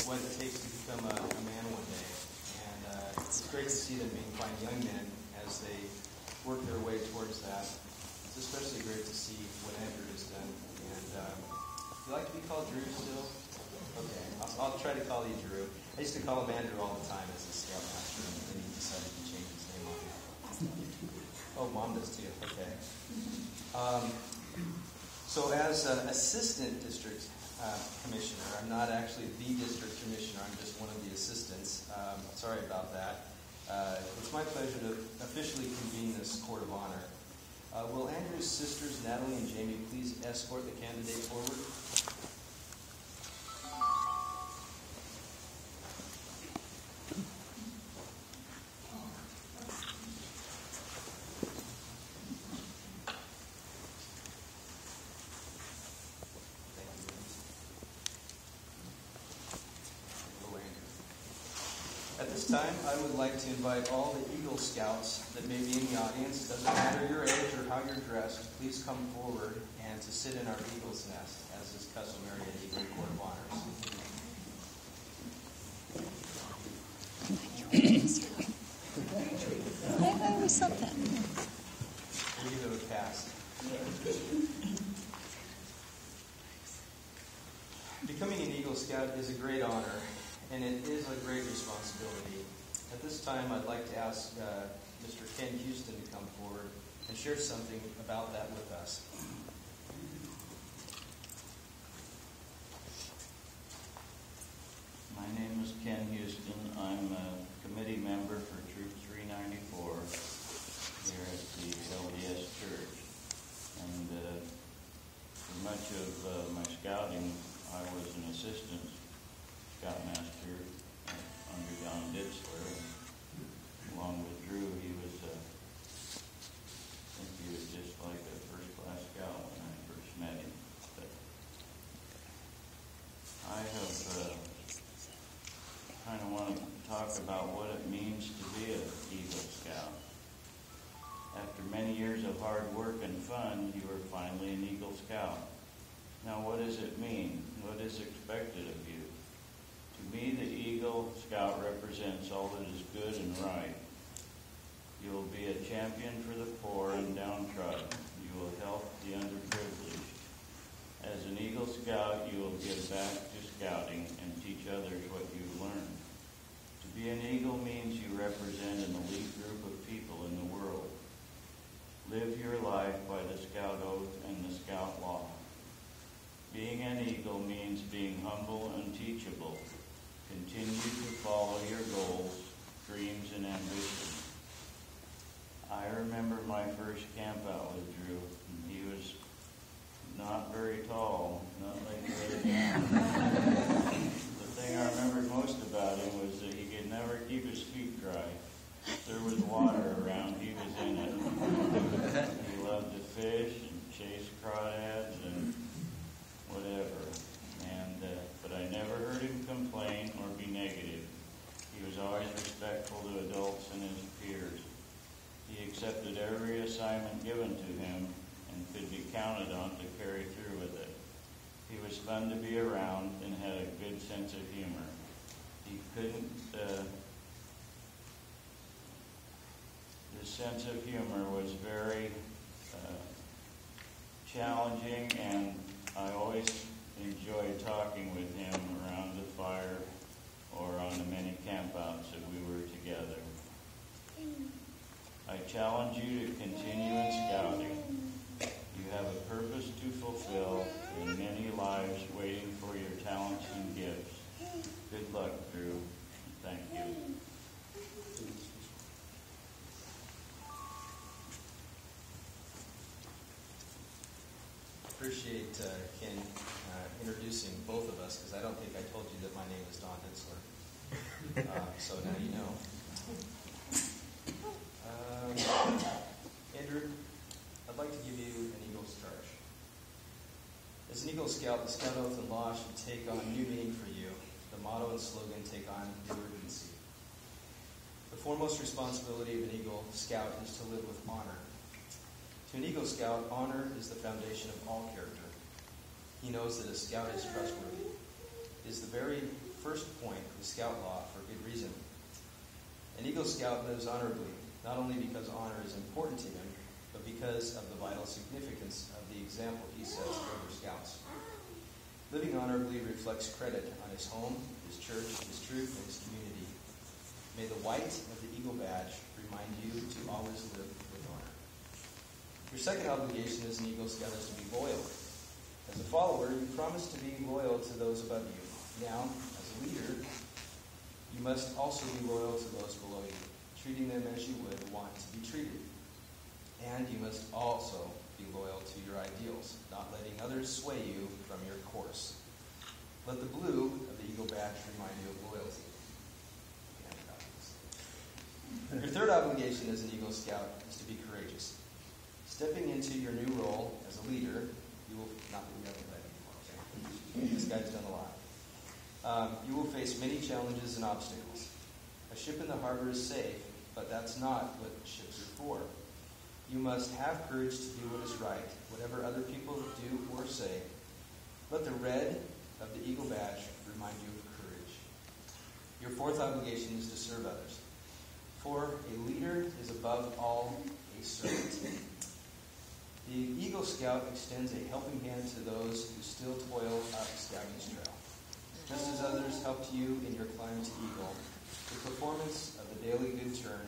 what it takes to become a man one day. And it's great to see them being fine young men as they work their way towards that. It's especially great to see what Andrew has done. And you like to be called Drew still? Okay, I'll try to call you Drew. I used to call him Andrew all the time as a scoutmaster, and then he decided to change his name on me. Oh, Mom does too. Okay. So as assistant district commissioner, I'm not actually the district commissioner. I'm just one of the assistants. Sorry about that. It's my pleasure to officially convene this court of honor. Will Andrew's sisters, Natalie and Jamie, please escort the candidate forward? At this time, I would like to invite all the Eagle Scouts that may be in the audience, doesn't matter your age or how you're dressed, please come forward and to sit in our Eagle's Nest, as is customary at Eagle Court of Honors. I always thought that. We'll give it a pass. Becoming an Eagle Scout is a great honor, and it is a great responsibility. At this time, I'd like to ask Mr. Ken Houston to come forward and share something about that with us. My name is Ken Houston. I'm a committee member for Troop 394 here at the LDS Church. And for much of my scouting, I was an assistant scoutmaster under Don Ditzler. Along with Drew, he was, I think he was just like a first-class scout when I first met him. But I have kind of want to talk about what it means to be an Eagle Scout. After many years of hard work and fun, you are finally an Eagle Scout. Now, what does it mean? What is expected of you? To me, the Eagle Scout represents all that is good and right. You will be a champion for the poor and downtrodden. You will help the underprivileged. As an Eagle Scout, you will give back to scouting and teach others what you've learned. To be an Eagle means you represent an elite group of people in the world. Live your life by the Scout Oath and the Scout Law. Being an Eagle means being humble and teachable. Continue to follow your goals, dreams, and ambitions. I remember my first camp out with Drew. He was not very tall, not like the other guys. The thing I remembered most about him was that he could never keep his feet dry. If there was water around, he was in it. He loved to fish and chase crawdads and whatever. But I never heard him complain or be negative. He was always respectful to adults and his peers. He accepted every assignment given to him and could be counted on to carry through with it. He was fun to be around and had a good sense of humor. His sense of humor was very challenging, and I always enjoyed talking with him around the fire or on the many campouts that we were together. I challenge you to continue in scouting. You have a purpose to fulfill and many lives waiting for your talents and gifts. Good luck, Drew. Thank you. Appreciate Ken introducing both of us, because I don't think I told you that my name is Don Ditzler. So now you know. Andrew, I'd like to give you an Eagle's charge. As an Eagle Scout, the Scout Oath and Law should take on new meaning for you. The motto and slogan take on new urgency. The foremost responsibility of an Eagle Scout is to live with honor. To an Eagle Scout, honor is the foundation of all character. He knows that a Scout is trustworthy. It is the very first point of the Scout Law for good reason. An Eagle Scout lives honorably, not only because honor is important to him, but because of the vital significance of the example he sets for other Scouts. Living honorably reflects credit on his home, his church, his troop, and his community. May the white of the Eagle Badge remind you to always live with honor. Your second obligation as an Eagle Scout is to be loyal. As a follower, you promise to be loyal to those above you. Now, as a leader, you must also be loyal to those below you, treating them as you would want to be treated. And you must also be loyal to your ideals, not letting others sway you from your course. Let the blue of the Eagle Badge remind you of loyalty. Your third obligation as an Eagle Scout is to be courageous. Stepping into your new role as a leader, you will not that we haven't led before, okay? This guy's done a lot. You will face many challenges and obstacles. A ship in the harbor is safe, but that's not what ships are for. You must have courage to do what is right, whatever other people do or say. Let the red of the Eagle Badge remind you of courage. Your fourth obligation is to serve others. For a leader is above all a servant. The Eagle Scout extends a helping hand to those who still toil up Scouting's trail. Just as others helped you in your climb to Eagle, the performance of the daily good turn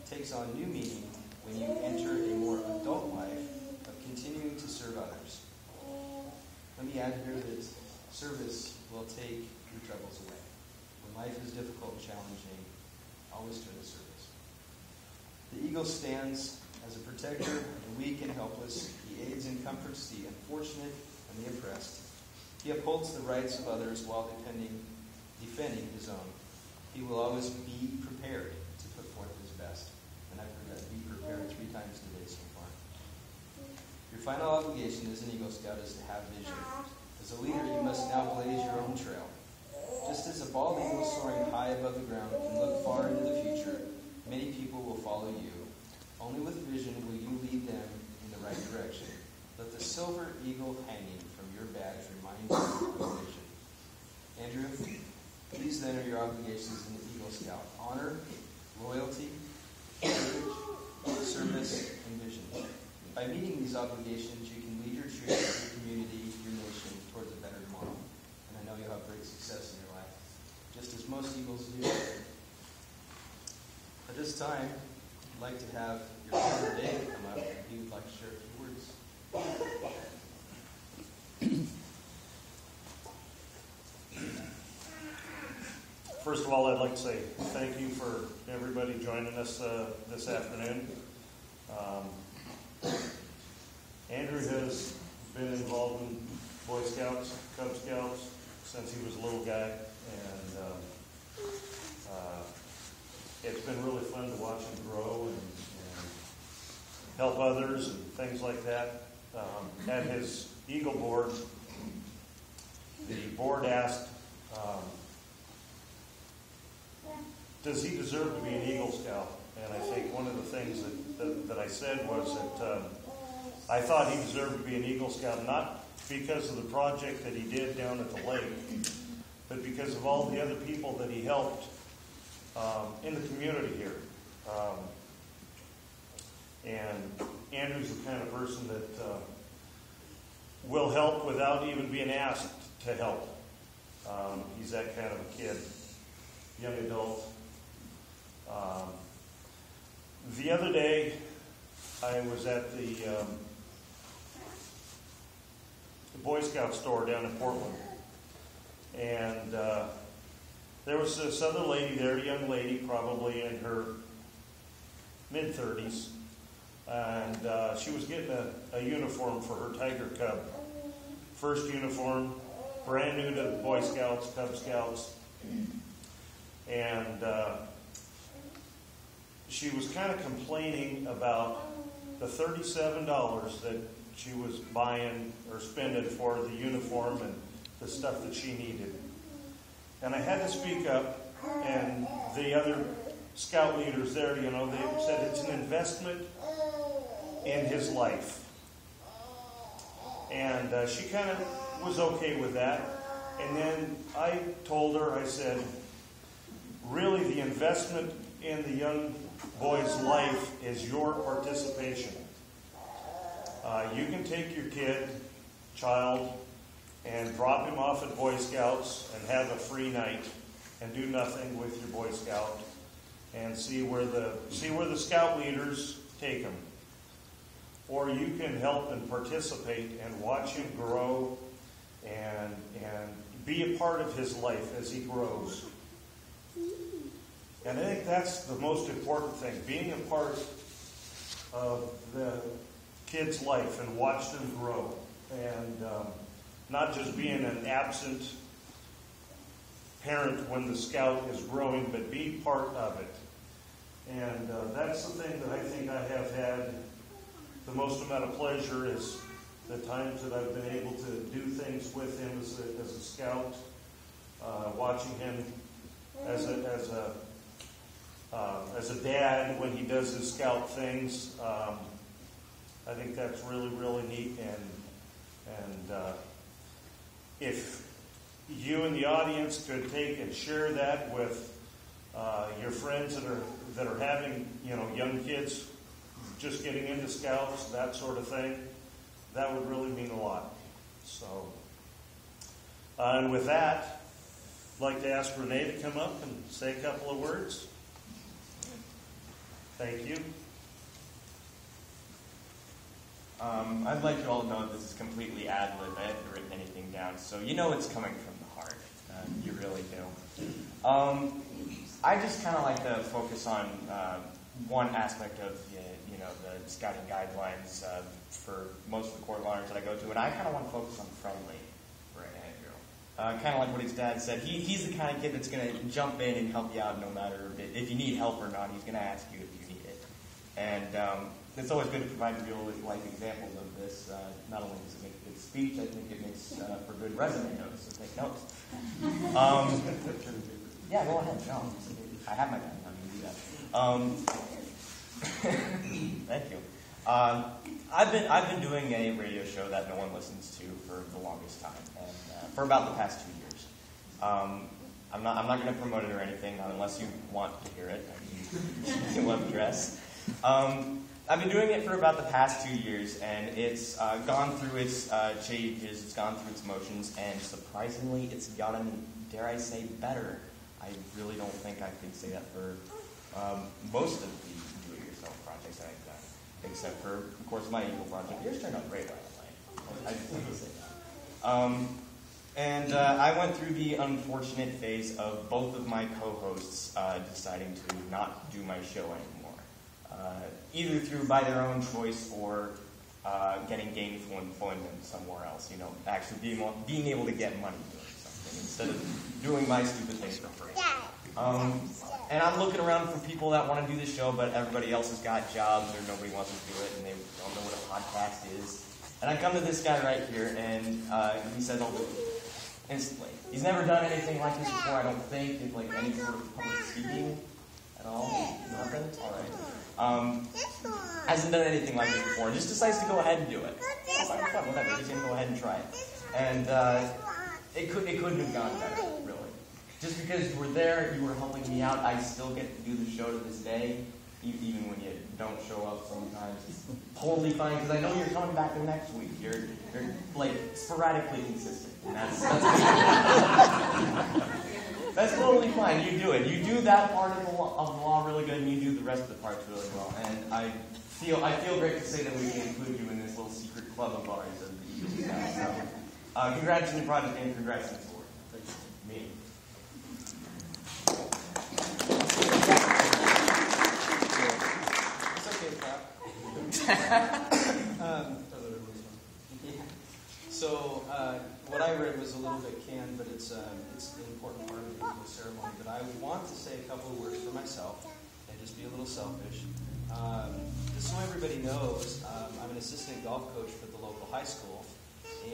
takes on new meaning when you enter a more adult life of continuing to serve others. Let me add here that service will take your troubles away. When life is difficult and challenging, always turn to service. The Eagle stands as a protector of the weak and helpless. He aids and comforts the unfortunate and the oppressed. He upholds the rights of others while defending his own. He will always be prepared to put forth his best. And I've heard that, be prepared 3 times today so far. Your final obligation as an Eagle Scout is to have vision. As a leader, you must now blaze your own trail. Just as a bald eagle soaring high above the ground can look far into the future, many people will follow you. Only with vision will you lead them in the right direction. Let the silver eagle hanging from your badge remind you of vision. Andrew, these then are your obligations in the Eagle Scout. Honor, loyalty, courage, service, and vision. By meeting these obligations, you can lead your troop, your community, your nation towards a better tomorrow. And I know you'll have great success in your life, just as most Eagles do. At this time, I'd like to have your father David come up, and he would like to share a few words. First of all, I'd like to say thank you for everybody joining us this afternoon. Andrew has been involved in Boy Scouts, Cub Scouts, since he was a little guy, and it's been really fun to watch him grow and help others and things like that. At his Eagle Board, the board asked, does he deserve to be an Eagle Scout? And I think one of the things that I said was that I thought he deserved to be an Eagle Scout, not because of the project that he did down at the lake, but because of all the other people that he helped in the community here. And Andrew's the kind of person that will help without even being asked to help. He's that kind of a kid, young adult. The other day, I was at the Boy Scout store down in Portland, and there was this other lady there, a young lady, probably in her mid-30s, and she was getting a uniform for her Tiger Cub. First uniform, brand new to the Boy Scouts, Cub Scouts, and she was kind of complaining about the $37 that she was buying or spending for the uniform and the stuff that she needed. And I had to speak up, and the other scout leaders there, they said it's an investment in his life. And she kind of was okay with that. And then I told her, I said, really the investment in the young boy's life is your participation. You can take your child, and drop him off at Boy Scouts and have a free night and do nothing with your Boy Scout and see where the Scout leaders take him. Or you can help and participate and watch him grow and be a part of his life as he grows. And I think that's the most important thing, being a part of the kid's life and watch them grow. And not just being an absent parent when the Scout is growing, but be part of it. And that's the thing that I think I have had the most amount of pleasure is the times that I've been able to do things with him as a Scout, watching him as a dad when he does his Scout things. I think that's really, really neat. And if you in the audience could take and share that with your friends that are having, young kids just getting into Scouts, that sort of thing, that would really mean a lot. So, and with that, I'd like to ask Renee to come up and say a couple of words. Thank you. I'd like you all to know that this is completely ad-lib. I haven't written anything down, so you know it's coming from the heart. You really do. I just kind of like to focus on one aspect of the scouting guidelines for most of the court learners that I go to, and I kind of want to focus on friendly for Andrew. Kind of like what his dad said. He's the kind of kid that's going to jump in and help you out no matter if you need help or not. He's going to ask you if you need it. And it's always good to provide real-life examples of this. Not only does it make a good speech, I think it makes for good resume notes, so take notes. Yeah, go ahead. No, I have my pen. I'm going to do that. Thank you. I've been doing a radio show that no one listens to for the longest time, and for about the past 2 years. I'm not going to promote it or anything, not unless you want to hear it. You can let me dress. I've been doing it for about the past 2 years, and it's gone through its changes, it's gone through its motions, and surprisingly, it's gotten, dare I say, better. I really don't think I could say that for most of the do-it-yourself projects that I've done, except for, of course, my Eagle project. Yours turned out great, by the way. I just want to say that. I went through the unfortunate phase of both of my co-hosts deciding to not do my show anymore, either through by their own choice or getting gainful employment somewhere else. Actually being able to get money doing something instead of doing my stupid things for free. And I'm looking around for people that want to do the show, but everybody else has got jobs or nobody wants to do it, and they don't know what a podcast is. And I come to this guy right here, and he says, "Oh, instantly." He's never done anything like this before, I don't think, like any sort of public speaking at all. Nothing? All right. Hasn't done anything like this before. Just decides to go ahead and do it. It's like, fun, whatever. Just gonna go ahead and try it. And it couldn't have gone better, really. Just because you were there, you were helping me out, I still get to do the show to this day, even when you don't show up sometimes. It's totally fine, because I know you're coming back the next week. You're like, sporadically consistent. And that's totally fine. You do it. You do that part of the law really good, and you do the rest of the parts really well. And I feel great to say that we can include you in this little secret club of ours of the Eagle Scouts. So, congrats on your project, and congrats on the sport. Me. So what I read was a little bit canned, but it's an important part of the ceremony. But I want to say a couple of words for myself and just be a little selfish. Just so everybody knows, I'm an assistant golf coach for the local high school,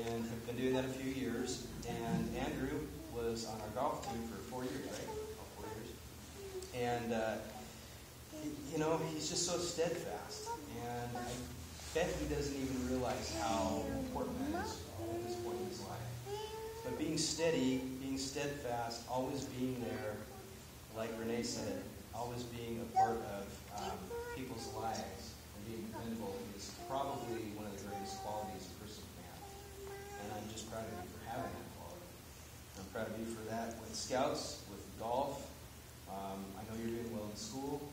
and have been doing that a few years. And Andrew was on our golf team for 4 years, right? 4 years. And he's just so steadfast, and I bet he doesn't even realize how important that is at this point in his life. But being steady, being steadfast, always being there, like Renee said, always being a part of people's lives and being dependable is probably one of the greatest qualities a person can have. And I'm just proud of you for having that quality. I'm proud of you for that with Scouts, with golf. I know you're doing well in school.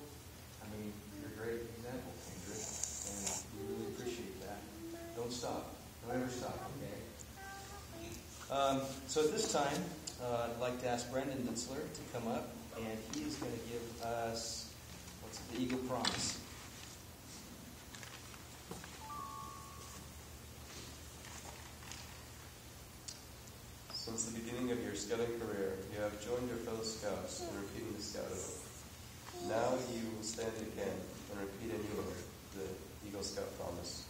I mean, you're a great example, Andrew, and we really appreciate that. Don't stop. Don't ever stop, okay? So at this time, I'd like to ask Brendan Ditzler to come up, and he is going to give us, the Eagle Promise. Since the beginning of your scouting career, you have joined your fellow scouts in repeating the scout oath. Now you will stand again and repeat anew the Eagle Scout Promise.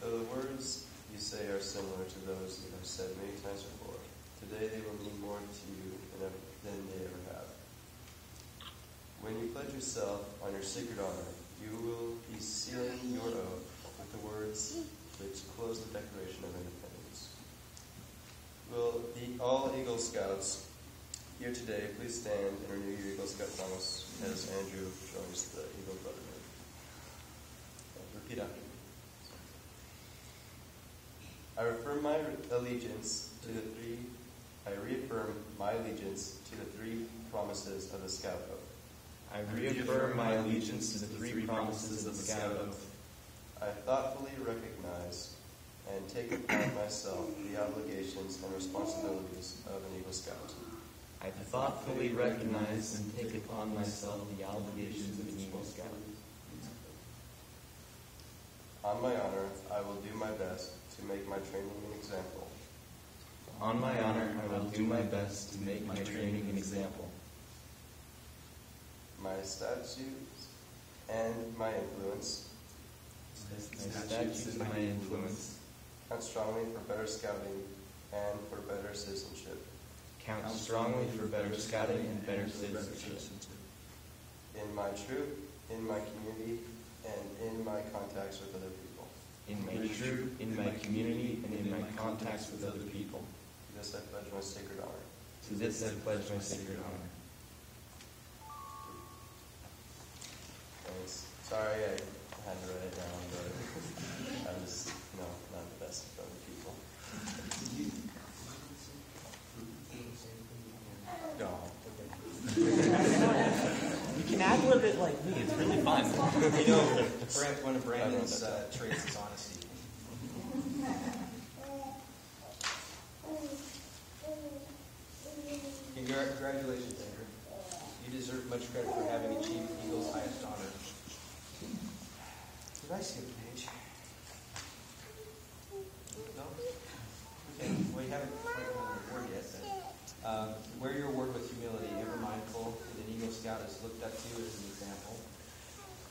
Though the words you say are similar to those you have said many times before, today they will mean more to you than they ever have. When you pledge yourself on your sacred honor, you will be sealing your oath with the words which close the Declaration of Independence. Will all Eagle Scouts here today please stand and renew your Eagle Scout promise as Andrew joins the Eagle Brotherhood. Repeat after me. I reaffirm my allegiance to the three promises of the Scout Oath. I reaffirm my allegiance to the three promises of the Scout Oath. I thoughtfully recognize and take upon myself the obligations and responsibilities of an Eagle Scout. I thoughtfully recognize and take upon myself the obligations of an Eagle Scout. On my honor, I will do my best to make my training an example. On my honor, I will do my best to make my training an example. My statutes and my influence count strongly for better scouting and for better citizenship. Count strongly for better scouting and better citizenship. In my troop, in my community, and in my contacts with other people. In my troop, in my community, and in my contacts with other people. To this I pledge my sacred honor. To this I pledge my sacred honor. Thanks. Sorry I had to write it down, but I'm just, not the best with other people. You can ad-lib it like me. It's really fun. One of Brandon's traits is honesty. Congratulations, Andrew. You deserve much credit for having achieved Eagle's highest honor. Did I skip a page? No? Okay, well, you haven't quite won the award yet, then. Wear your award with humility, ever mindful that an Eagle Scout is looked up to as an example.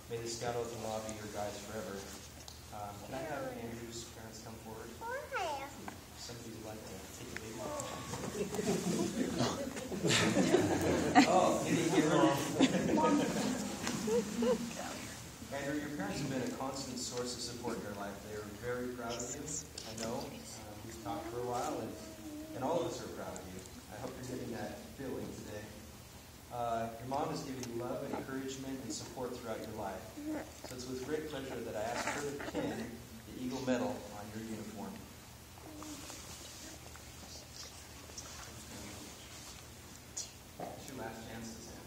May the Scout Oath and Law be your guides forever. Can I have Andrew's parents come forward? Somebody would like to take a baby. Oh, can you hear her? Andrew, your parents have been a constant source of support in your life. They are very proud of you. I know. We've talked for a while, and all of us are proud of you. I hope you're getting that feeling today. Your mom has given you love and encouragement and support throughout your life. So it's with great pleasure that I ask her to pin the Eagle Medal on your uniform. It's your last chance to say.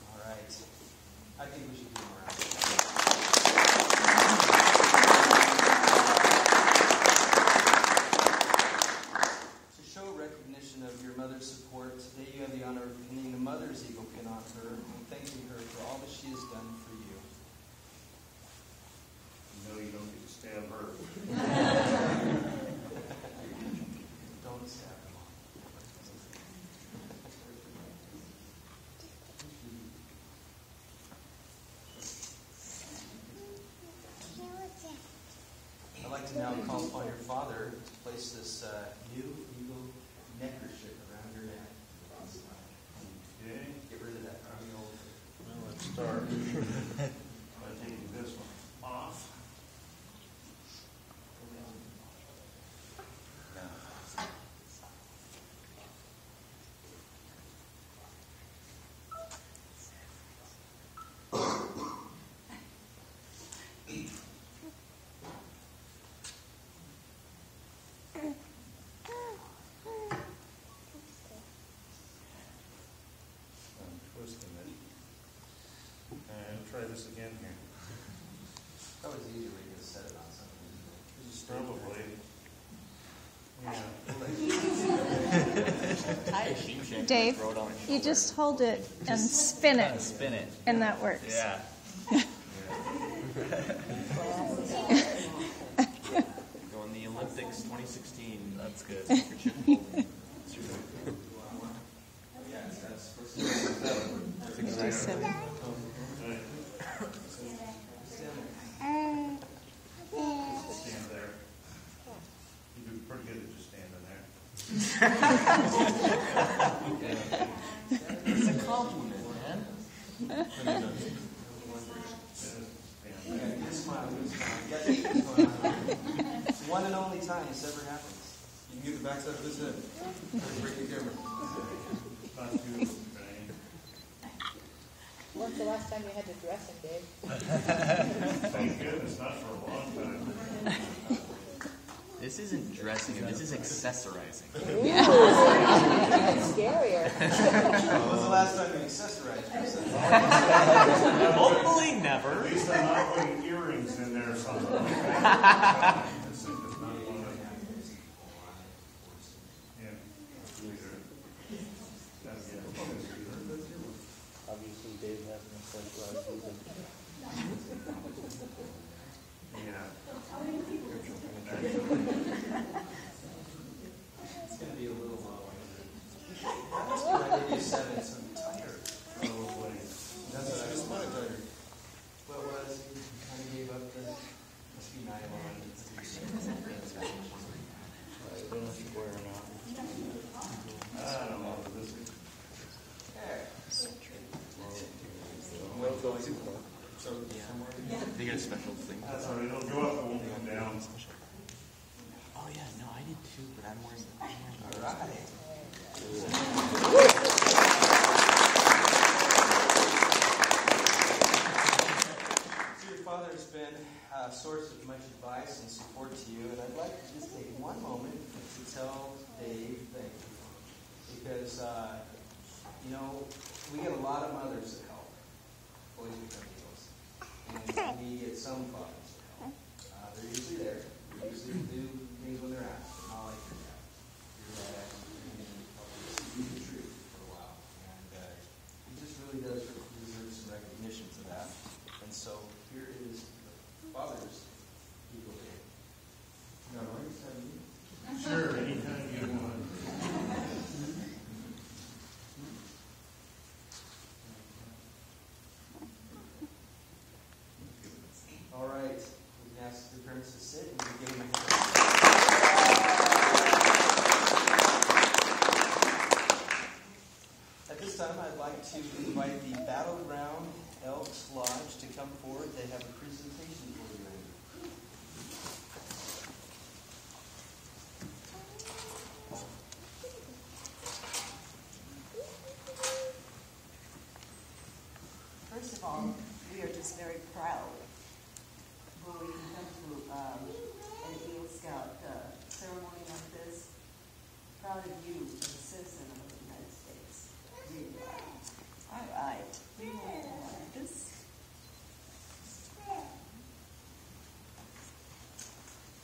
All right. I think we should do more. to now call upon your father to place this new eagle neckerchief around your neck. Okay. Get rid of that real. Well, let's start by taking this one off. I'm twisting it. And try this again here. That was easy way to set it on something. Probably. Yeah. Dave, you just hold it and spin it, Spin it. and that works. Yeah. Going the Olympics 2016. That's good. Seven. Stand there. You do pretty good at just standing there. It's a compliment, man. Stand there. Good smile, good smile. Get it. What's going on? It's one and only time this ever happens. You can get the backside of his head. Break the camera. Not too bad. When's the last time you had to dress him, Dave? Thank goodness, not for a long time. This isn't dressing him, this is accessorizing. Ooh, that's scarier. When was the last time you accessorized yourself? Hopefully never. At least I'm not putting earrings in there or something. This is not one of them. Yeah. Obviously, Dave hasn't accessorized either. Yeah. It's going to be a little low. That's why I did 7, so I'm tired. Probably. That's what I was tired. What was he kind of gave up the must be nylon. I don't know if you wear or not. I don't know. This is They get a special thing. That's all right. It'll go up, it won't come down. Oh yeah, no, I did too, but I'm wearing the All right. So your father has been a source of much advice and support to you, and I'd like to just take one moment to tell Dave thank you. Because, we get a lot of mothers that help boys become heroes. And we get some fathers that help. They're usually there. They usually do things when they're asked, but not like your dad. Your dad actually came in and helped us see the truth for a while. And he just really does deserve some recognition for that. And so here is the Father's Eagle Day. No, I just have you. Sure, anytime you want. All right. We can ask your parents to sit and we give them a hand. At this time, I'd like to invite the Battleground Elks Lodge to come forward. They have a presentation for you, Andrew. First of all, we are just very proud when we can come to an Eagle Scout ceremony like this. Proud of you as a citizen of the United States. Really are. All right. We will go like this.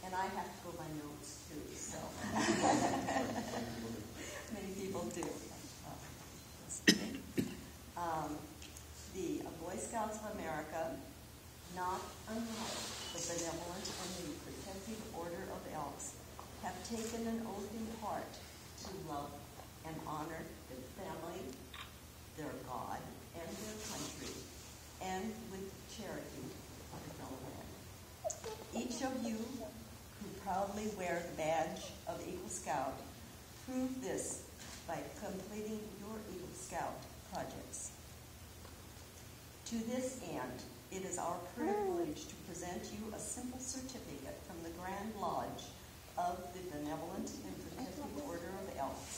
And I have to go by notes too, so. Many people do. The Boy Scouts of America, not unlike the Benevolent and the Protective Order of Elks, have taken an oath in part to love and honor their family, their God, and their country, and with charity for their fellow man. Each of you who who proudly wear the badge of Eagle Scout, prove this by completing your Eagle Scout projects. To this end, it is our privilege to present you a simple certificate from the Grand Lodge of the Benevolent and Protective Order of Elks.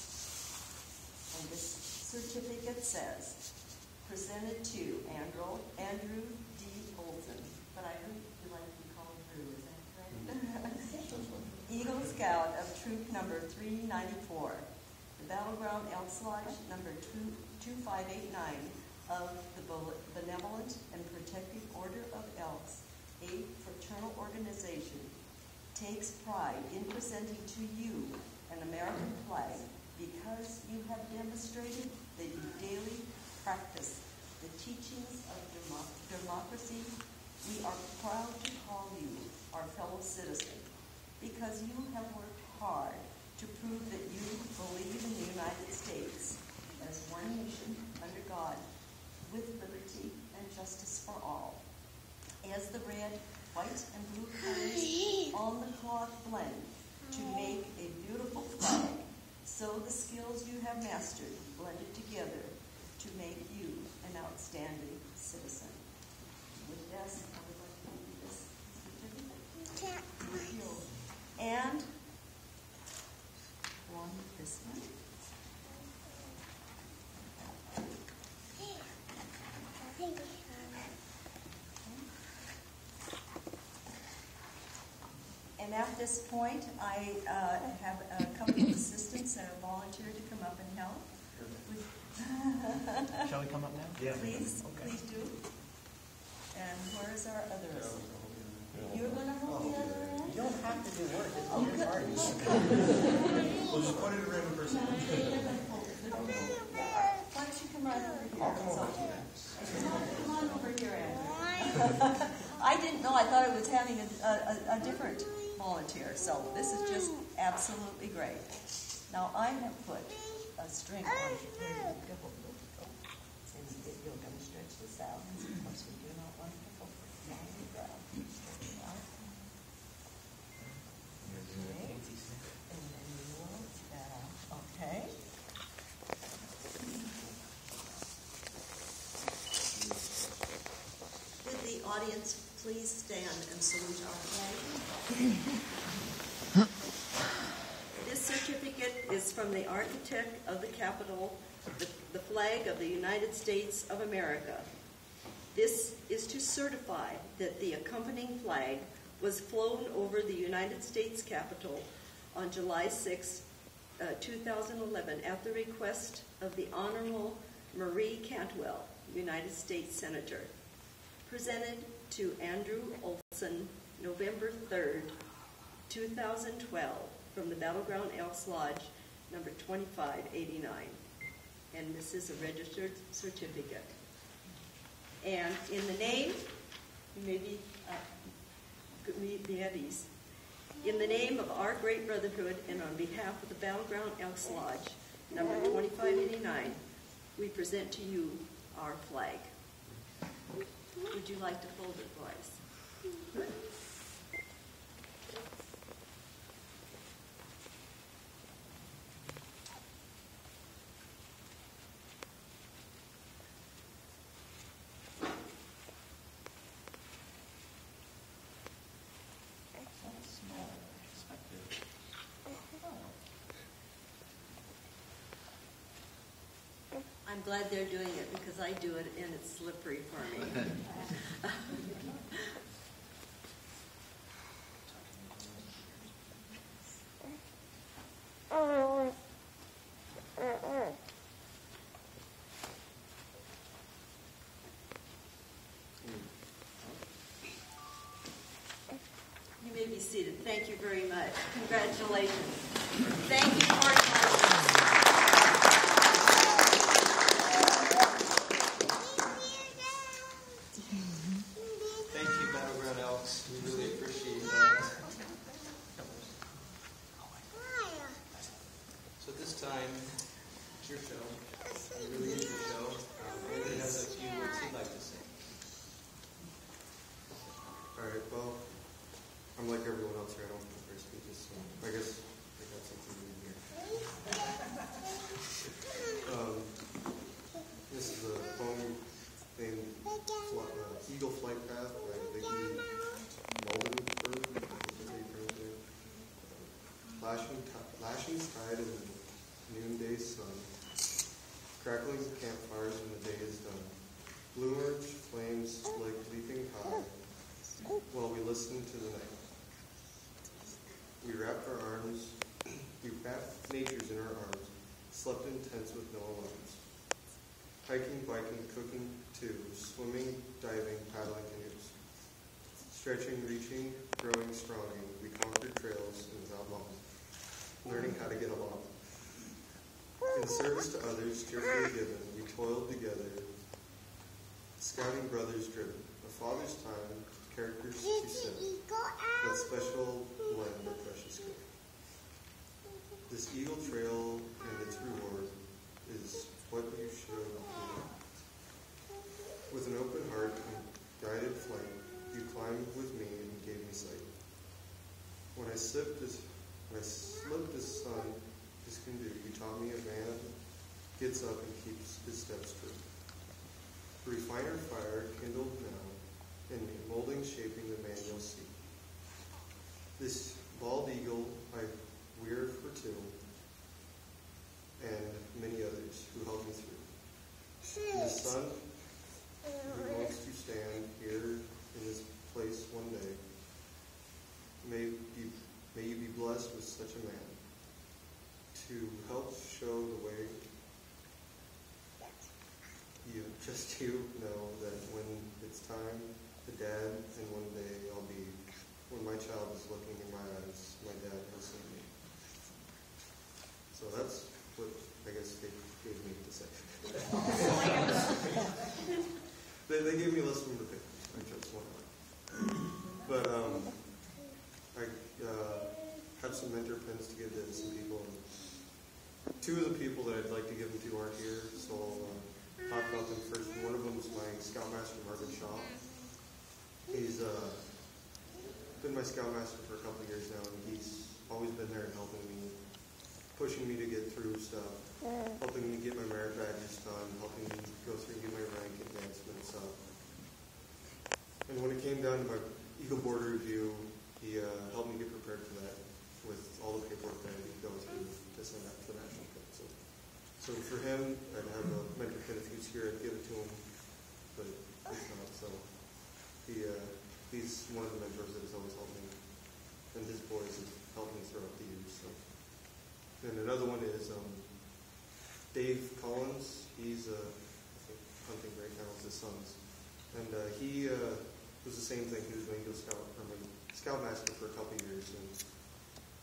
And this certificate says, presented to Andrew D. Olson, but I heard you like to be called Drew, is that correct? Eagle Scout of Troop number 394, the Battleground Elks Lodge number 2589 of the Benevolent and Protective Order of Elks, a fraternal organization, takes pride in presenting to you an American flag because you have demonstrated that you daily practice the teachings of democracy. We are proud to call you our fellow citizen because you have worked hard to prove that you believe in the United States as one nation under God with liberty and justice for all. As the red, white, and blue colors on the cloth blend to make a beautiful flag, so the skills you have mastered blended together to make you an outstanding citizen. With this, I would like to give you this certificate. And one this one. And at this point, I have a couple of assistants that have volunteered to come up and help. Shall we come up now? Yeah. Please, please do. And where's our other assistant? You're going to hold the other end? You don't have to do work. It's Oh, your good. party. We'll just point it at a random person. Why don't you come right over here? I'll come over So- here. Come on over here, Andrew. I didn't know. I thought it was having a different volunteer. So this is just absolutely great. Now I have put a string on it. Since you're going to stretch this out. Of course, we do not want to go down the ground. Stretch it out. Okay. And then you will okay. Would the audience please stand and salute our flag? This certificate is from the architect of the Capitol, the flag of the United States of America. This is to certify that the accompanying flag was flown over the United States Capitol on July 6, 2011, at the request of the Honorable Marie Cantwell, United States Senator. Presented to Andrew Olson, November 3rd, 2012, from the Battleground Elks Lodge, number 2589. And this is a registered certificate. And in the name, you may be at ease. In the name of our great brotherhood and on behalf of the Battleground Elks Lodge, number 2589, we present to you our flag. Would you like to fold it for us? I'm glad they're doing it because I do it and it's slippery for me. You may be seated. Thank you very much. Congratulations. Thank you for your Thank you, Battleground Elks. We really appreciate that. So at this time, it's your show. It really is your show. Andrew has a few words he'd like to say. All right, well, I'm like everyone else here. I don't feel very crackling campfires when the day is done. Blue orange flames like leaping high while we listen to the night. We wrapped natures in our arms, slept in tents with no alarms. Hiking, biking, cooking too, swimming, diving, paddling canoes. Stretching, reaching, growing, stronging, we conquered trails and without long. Learning how to get along. In service to others, cheerfully given, we toiled together, scouting brothers driven. A father's time, characters to set, that special blend of precious gift. This Eagle Trail and its reward is what you showed me. With an open heart and guided flame, you climbed with me and gave me sight. When I slipped as sun is can do, you taught me a man gets up and keeps his steps true. The refiner fire kindled now, in me, molding, shaping the man you'll see. This bald eagle I wear for two, and many others who helped me through. In the sun, who wants to stand here in this place one day, may you be blessed with such a man to help show the way. You know that when it's time, the dad, and one day I'll be, when my child is looking in my eyes, my dad will see me. So that's what I guess they gave me to say. they gave me a list from the paper. I chose one of them. But I have some mentor pins to give to some people. Two of the people that I'd like to give them to aren't here, so I'll talk about them first. One of them is my Scoutmaster, Marvin Shaw. He's been my Scoutmaster for a couple of years now, and he's always been there and helping me, pushing me to get through stuff, helping me get my merit badges done, helping me go through and get my rank advancement and stuff. And when it came down to my Eagle Board review, he helped me get prepared for that with all the paperwork that I need to go through to send that to the National Council. So for him, I'd have a mentor pin. If he was here, I'd give it to him, but he's not. So he's one of the mentors that has always helped me, and his boys have helped me throughout the years. So. And another one is Dave Collins. He's I think, hunting right now with his sons, and he was the same thing. He was my Eagle Scout, Scoutmaster for a couple of years, and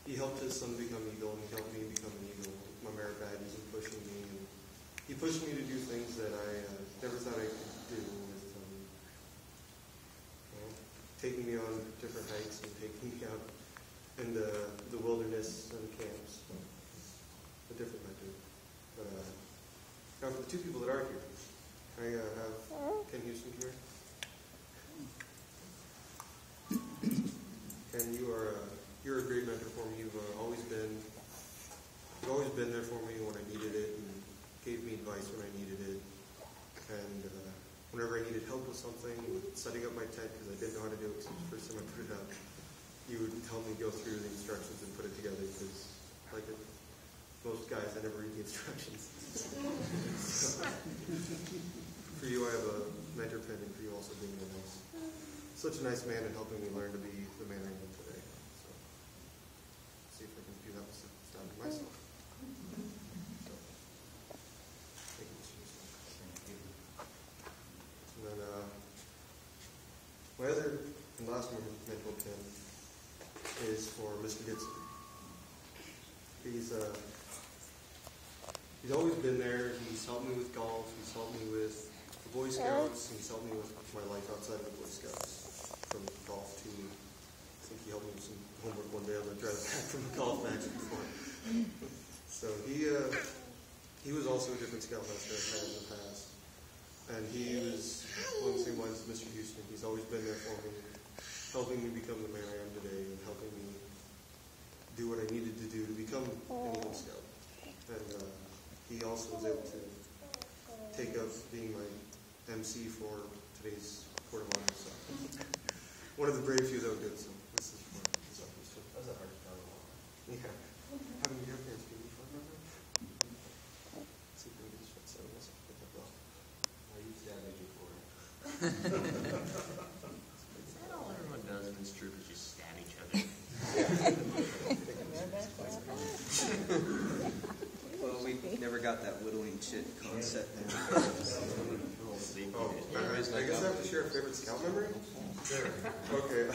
he helped his son become Eagle, and he helped me become an Eagle with my merit badges and pushing me. And he pushed me to do things that I never thought I could do, with taking me on different hikes and taking me out in the wilderness and camps. So, a different method. But now for the two people that are here, I have Ken Houston here. Ken, you're a great mentor for me. You've always been there for me when I needed it, and gave me advice when I needed it. And whenever I needed help with something, with setting up my tent, because I didn't know how to do it, because it was the first time I put it up, you would help me go through the instructions and put it together, because most guys, I never read the instructions. So, for you, I have a mentor pin, and for you also being such a nice man and helping me learn to be the man I am today. So, see if I can do that down to myself. So, thank you, Mr. Houston. Thank you. And then my other and last mentor pin is for Mr. Gibson. He's always been there. He's helped me with golf. He's helped me with the Boy Scouts. He's helped me with my life outside of the Boy Scouts. From golf to, I think he helped me with some homework one day on the drive back from the golf match before. So he was also a different Scoutmaster I've had in the past. And he was one of the same lines as Mr. Houston. He's always been there for me, helping me become the man I am today, and helping me do what I needed to do to become an Eagle Scout. And he also was able to take up being my MC for today's Court of Honor. So one of the brave few that did. So this is for this episode. That was a hard time. Yeah. Having your parents do before, see if we can get this set up. that all everyone does in this troop is just stab each other? Well, we never got that whittling chit concept down. Oh, I guess I have to share a favorite scout memory? Sure. Okay.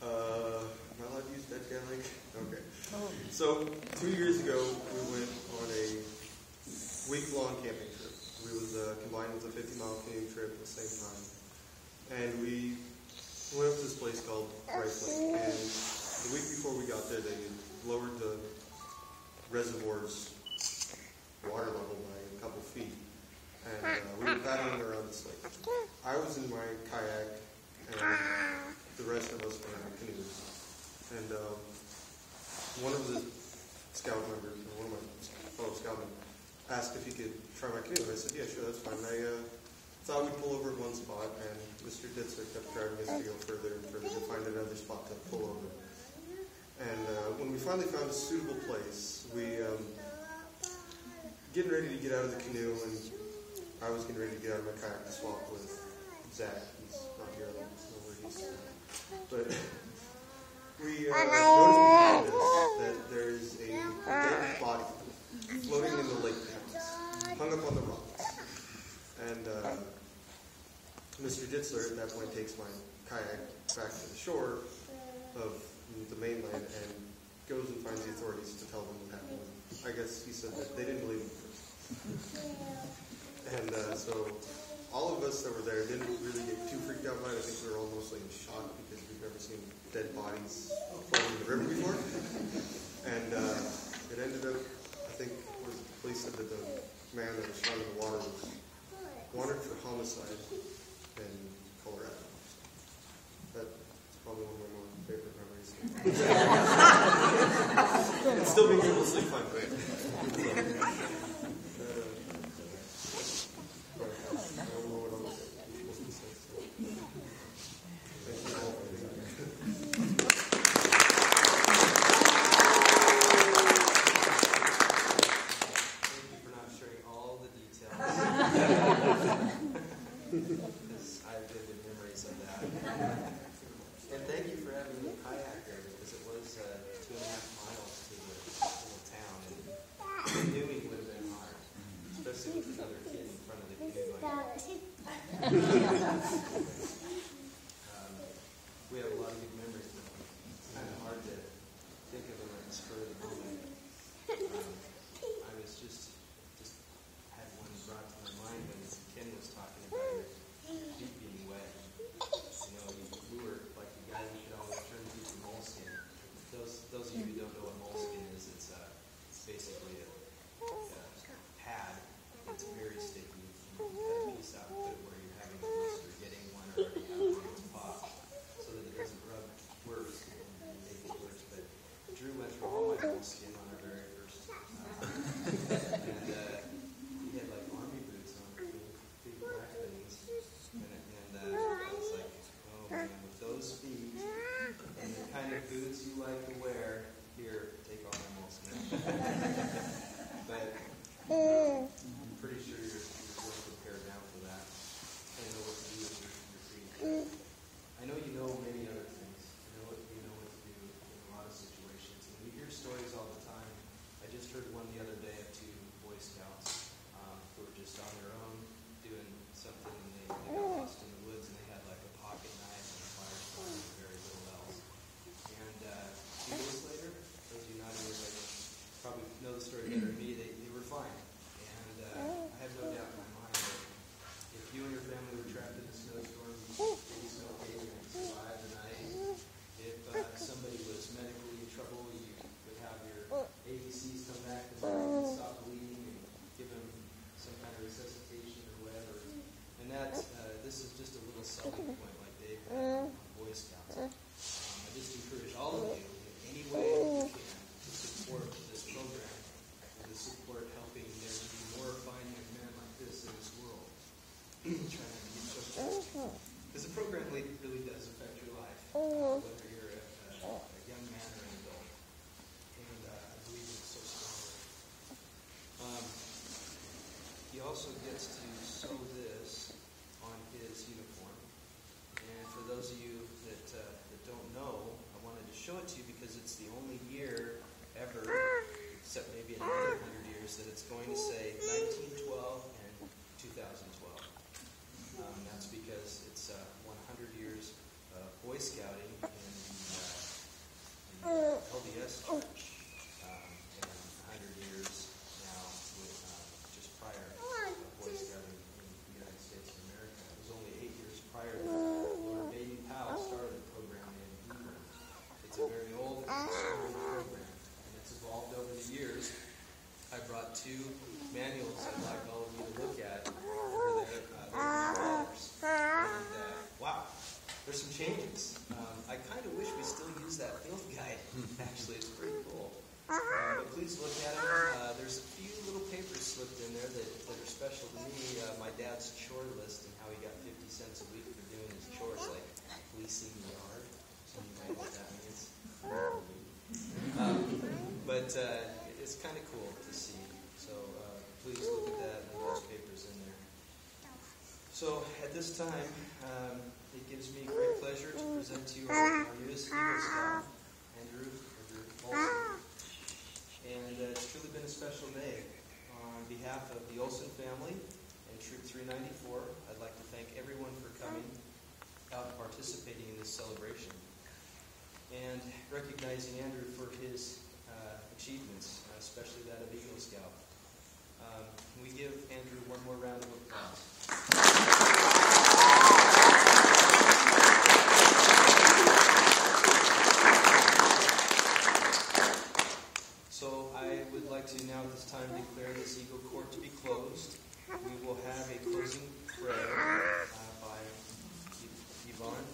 Am I allowed to use that guy like? Okay. So 2 years ago, we went on a week-long camping trip. We was combined with a 50-mile canoe trip at the same time, and we went up to this place called Rice Lake. And the week before we got there, they lowered the reservoir's water level by a couple feet. And we were paddling around this lake. I was in my kayak, and the rest of us were in our canoes. And one of the scout members, or one of my fellow scoutmen, asked if he could try my canoe. I said, yeah, sure, that's fine. I thought we'd pull over at one spot, and Mr. Ditzler kept driving us to go further and further to find another spot to pull over. And when we finally found a suitable place, we getting ready to get out of the canoe, and I was getting ready to get out of my kayak to swap with Zach. He's not here. I don't know where he's at. But we noticed that there's a dead body floating in the lake ponds, hung up on the rocks. And Mr. Ditzler at that point takes my kayak back to the shore of the mainland and goes and finds the authorities to tell them what happened. I guess he said that they didn't believe him first. And so all of us that were there didn't really get too freaked out by it. I think we were all mostly in shock because we've never seen dead bodies floating in the river before. And it ended up, I think, the police said that the man that was found in the water was wanted for homicide in Colorado. That's probably one of my more favorite memories. And still being able to sleep fine. We have a lot of good memories of them. It's kind of hard to think of them at the spur of the moment. I was just had one brought to my mind when Ken was talking about your feet being wet. You know, we were like the guy who should always turn to the moleskin. Those of you who don't know what moleskin is, it's basically a pad. It's very sticky. You cut a piece out and put it where you're having the most or getting one or already have one pop, so that it doesn't rub worse and make it worse. But Drew went through all my moleskin on our very first and he had like army boots on, big black things, and I was like, oh man, with those feet and the kind of boots you like to wear, here, take all my moleskin. But I'm pretty sure you're well prepared now for that. I know what to do with your feet. I know you know many other things. You know what to do in a lot of situations. And we hear stories all the time. I just heard one the other day of two Boy Scouts who were just on their own doing something, and they got lost in the woods, and they had like a pocket knife and a fire starter and very little else. And 2 days later, those of you not here probably know the story better than me, they were fine. And I have no doubt in my mind that if you and your family were trapped in a snowstorm, maybe snow cave, and survived the night, if somebody was medically in trouble, you would have your ABCs come back and stop bleeding and give them some kind of resuscitation or whatever. And that, this is just a little selling point like Dave had on Boy Scouts. I just encourage all of you in any way you can to support this program, to is that it's going to say 1912 and 2012. That's because it's 100 years of Boy Scouting in the LDS Church, and 100 years now with just prior Boy Scouting in the United States of America. It was only 8 years prior to that. Lord Baden Powell started a program in England. It's a very old program, and it's evolved over the years. I brought 2 manuals I'd like all of you to look at. And wow, there's some changes. I kind of wish we still use that field guide. Actually, it's pretty cool. But please look at them. There's a few little papers slipped in there that are special to me. My dad's chore list and how he got 50 cents a week for doing his chores, like fleecing the yard. Some of you might know what that means. But it's kind of cool to see. So please look at that and those papers in there. So at this time, it gives me great pleasure to present to you our newest Eagle Scout, Andrew Olson. And it's truly been a special day. On behalf of the Olson family and Troop 394, I'd like to thank everyone for coming out and participating in this celebration. And recognizing Andrew for his achievements, especially that of Eagle Scout. Can we give Andrew one more round of applause? So I would like to now at this time declare this Eagle Court to be closed. We will have a closing prayer by Yvonne.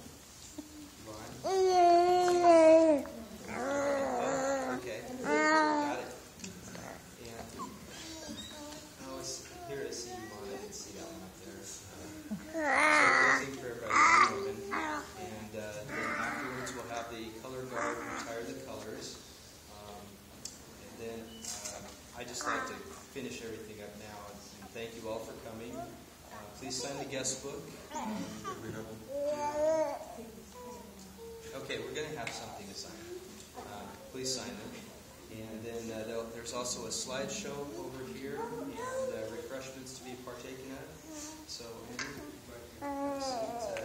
Okay, got it. And here I see Yvonne. I didn't see that one up there. So closing prayer by Woman. And then afterwards we'll have the color guard retire the colors. And then I just like to finish everything up now. And thank you all for coming. Please sign the guest book. Okay, we're going to have something to sign. Please sign them. And then there's also a slideshow over here and refreshments to be partaken of. So, Andrew, would you like to have a seat?